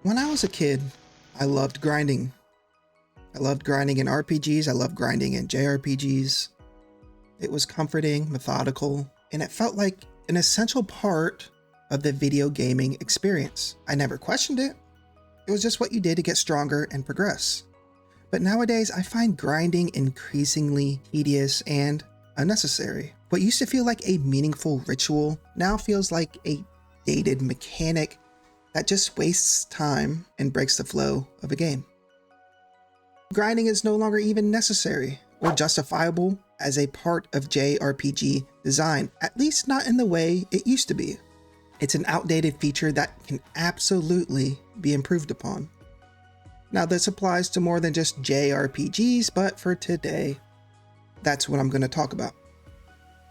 When I was a kid, I loved grinding. I loved grinding in RPGs, I loved grinding in JRPGs. It was comforting, methodical, and it felt like an essential part of the video gaming experience. I never questioned it. It was just what you did to get stronger and progress. But nowadays, I find grinding increasingly tedious and unnecessary. What used to feel like a meaningful ritual now feels like a dated mechanic that just wastes time and breaks the flow of a game. Grinding is no longer even necessary or justifiable as a part of JRPG design, at least not in the way it used to be. It's an outdated feature that can absolutely be improved upon. Now, this applies to more than just JRPGs, but for today, that's what I'm going to talk about.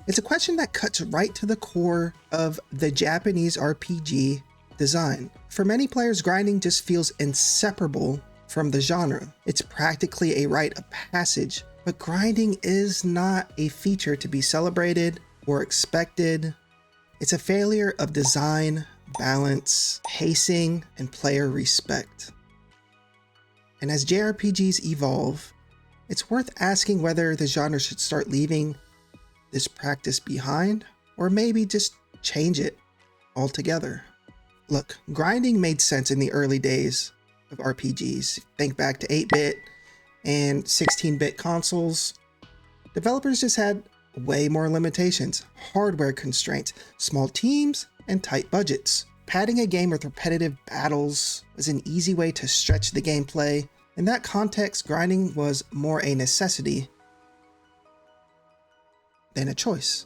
It's a question that cuts right to the core of the Japanese RPG design. For many players, grinding just feels inseparable from the genre. It's practically a rite of passage, but grinding is not a feature to be celebrated or expected. It's a failure of design, balance, pacing, and player respect. And as JRPGs evolve, it's worth asking whether the genre should start leaving this practice behind, or maybe just change it altogether. Look, grinding made sense in the early days of RPGs. Think back to 8-bit and 16-bit consoles. Developers just had way more limitations, hardware constraints, small teams, and tight budgets. Padding a game with repetitive battles was an easy way to stretch the gameplay. In that context, grinding was more a necessity than a choice.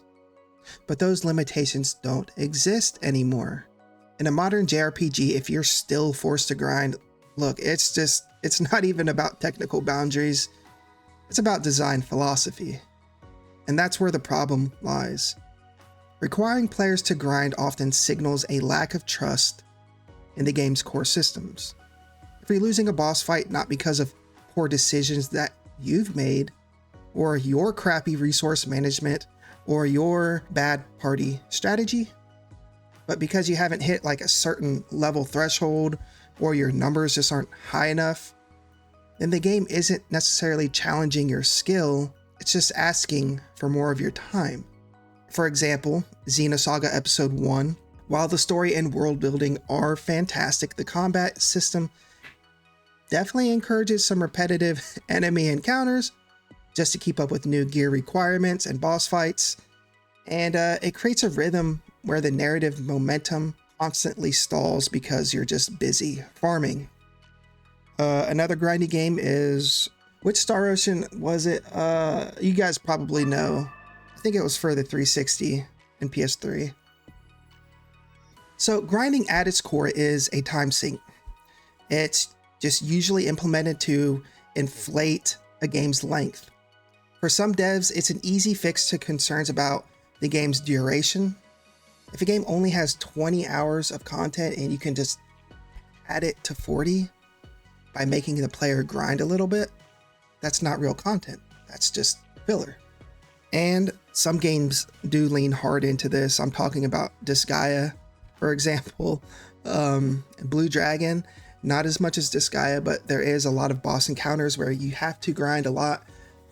But those limitations don't exist anymore. In a modern JRPG, if you're still forced to grind, look, it's not even about technical boundaries. It's about design philosophy. And that's where the problem lies. Requiring players to grind often signals a lack of trust in the game's core systems. If you're losing a boss fight not because of poor decisions that you've made, or your crappy resource management, or your bad party strategy, but because you haven't hit like a certain level threshold, or your numbers just aren't high enough, then the game isn't necessarily challenging your skill, it's just asking for more of your time. For example, Xenosaga Episode 1, while the story and world building are fantastic, the combat system definitely encourages some repetitive enemy encounters just to keep up with new gear requirements and boss fights, and it creates a rhythm where the narrative momentum constantly stalls because you're just busy farming. Another grindy game is, which Star Ocean was it? You guys probably know. I think it was for the 360 and PS3. So grinding at its core is a time sink. It's just usually implemented to inflate a game's length. For some devs, it's an easy fix to concerns about the game's duration. If a game only has 20 hours of content and you can just add it to 40 by making the player grind a little bit, that's not real content. That's just filler. And some games do lean hard into this. I'm talking about Disgaea, for example. Blue Dragon, not as much as Disgaea, but there is a lot of boss encounters where you have to grind a lot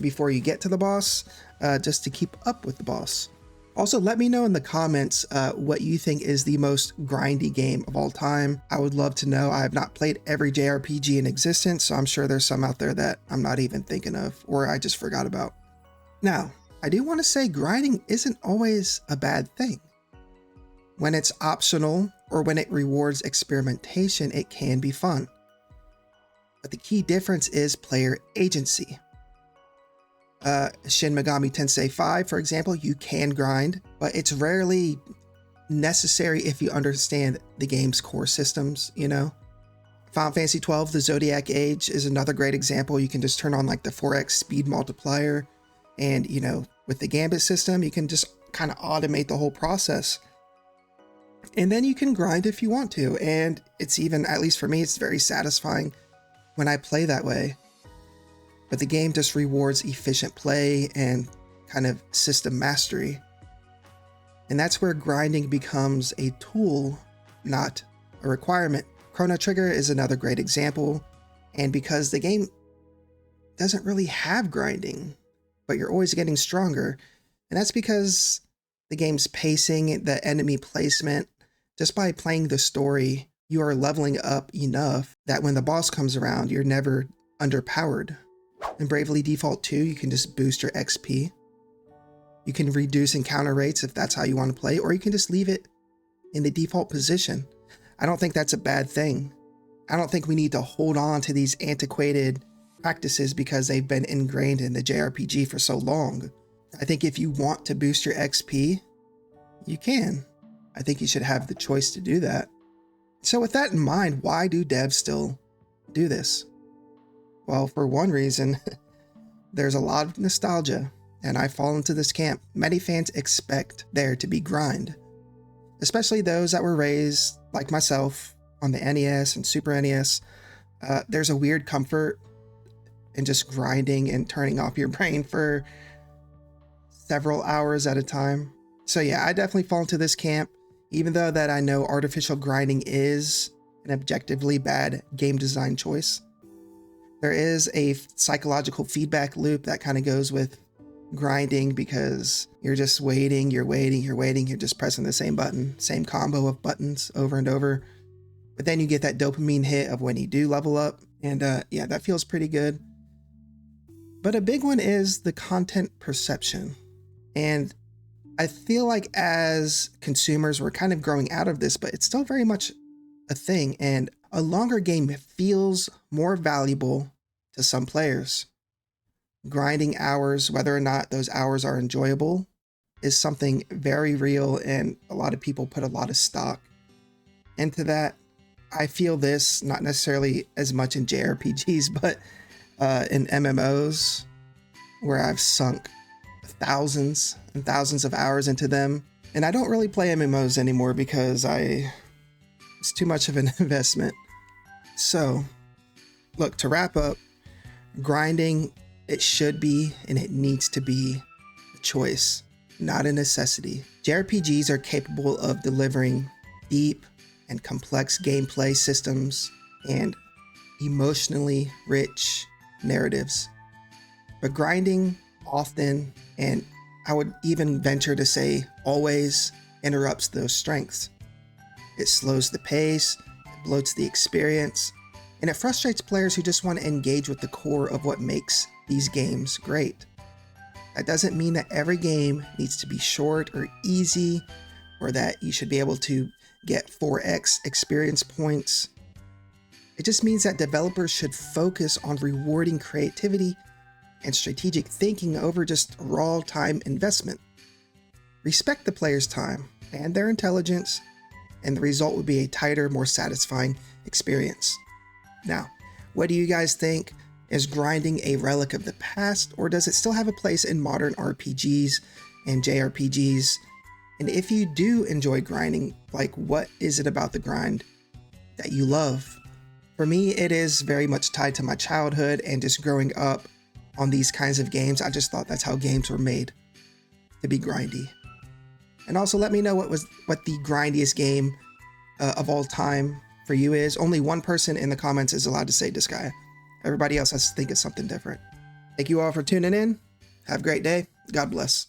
before you get to the boss, just to keep up with the boss. Also, let me know in the comments what you think is the most grindy game of all time. I would love to know. I have not played every JRPG in existence, so I'm sure there's some out there that I'm not even thinking of, or I just forgot about. Now, I do want to say grinding isn't always a bad thing. When it's optional or when it rewards experimentation, it can be fun. But the key difference is player agency. Shin Megami Tensei 5, for example, you can grind, but it's rarely necessary if you understand the game's core systems, you know? Final Fantasy 12, the Zodiac Age, is another great example. You can just turn on like the 4x speed multiplier, and, you know, with the Gambit system, you can just kind of automate the whole process. And then you can grind if you want to, and it's even, at least for me, it's very satisfying when I play that way. But the game just rewards efficient play and kind of system mastery. And that's where grinding becomes a tool, not a requirement. Chrono Trigger is another great example, and because the game doesn't really have grinding, but you're always getting stronger, and that's because the game's pacing, the enemy placement, just by playing the story, you are leveling up enough that when the boss comes around, you're never underpowered. In Bravely Default 2, you can just boost your XP. You can reduce encounter rates if that's how you want to play, or you can just leave it in the default position. I don't think that's a bad thing. I don't think we need to hold on to these antiquated practices because they've been ingrained in the JRPG for so long. I think if you want to boost your XP, you can. I think you should have the choice to do that. So with that in mind, why do devs still do this? Well, for one reason, there's a lot of nostalgia, and I fall into this camp. Many fans expect there to be grind, especially those that were raised, like myself, on the NES and Super NES. There's a weird comfort in just grinding and turning off your brain for several hours at a time. So yeah, I definitely fall into this camp, even though that I know artificial grinding is an objectively bad game design choice. There is a psychological feedback loop that kind of goes with grinding because you're just waiting, you're just pressing the same button, same combo of buttons over and over. But then you get that dopamine hit of when you do level up, and yeah, that feels pretty good. But a big one is the content perception. And I feel like as consumers, we're kind of growing out of this, but it's still very much a thing. And a longer game feels more valuable to some players. Grinding hours, whether or not those hours are enjoyable, is something very real, and a lot of people put a lot of stock into that. I feel this not necessarily as much in JRPGs, but in MMOs, where I've sunk thousands and thousands of hours into them. And I don't really play MMOs anymore because it's too much of an investment. So, look, to wrap up, grinding, it should be and it needs to be a choice, not a necessity. JRPGs are capable of delivering deep and complex gameplay systems and emotionally rich narratives. But grinding often, and I would even venture to say always, interrupts those strengths. It slows the pace, it bloats the experience, and it frustrates players who just want to engage with the core of what makes these games great. That doesn't mean that every game needs to be short or easy, or that you should be able to get 4x experience points. It just means that developers should focus on rewarding creativity and strategic thinking over just raw time investment. Respect the player's time and their intelligence, and the result would be a tighter, more satisfying experience. Now, what do you guys think? Is grinding a relic of the past, or does it still have a place in modern RPGs and JRPGs? And if you do enjoy grinding, like, what is it about the grind that you love? For me, it is very much tied to my childhood and just growing up on these kinds of games. I just thought that's how games were made, to be grindy. And also let me know what the grindiest game of all time for you is. Only one person in the comments is allowed to say Disgaea. Everybody else has to think of something different. Thank you all for tuning in. Have a great day. God bless.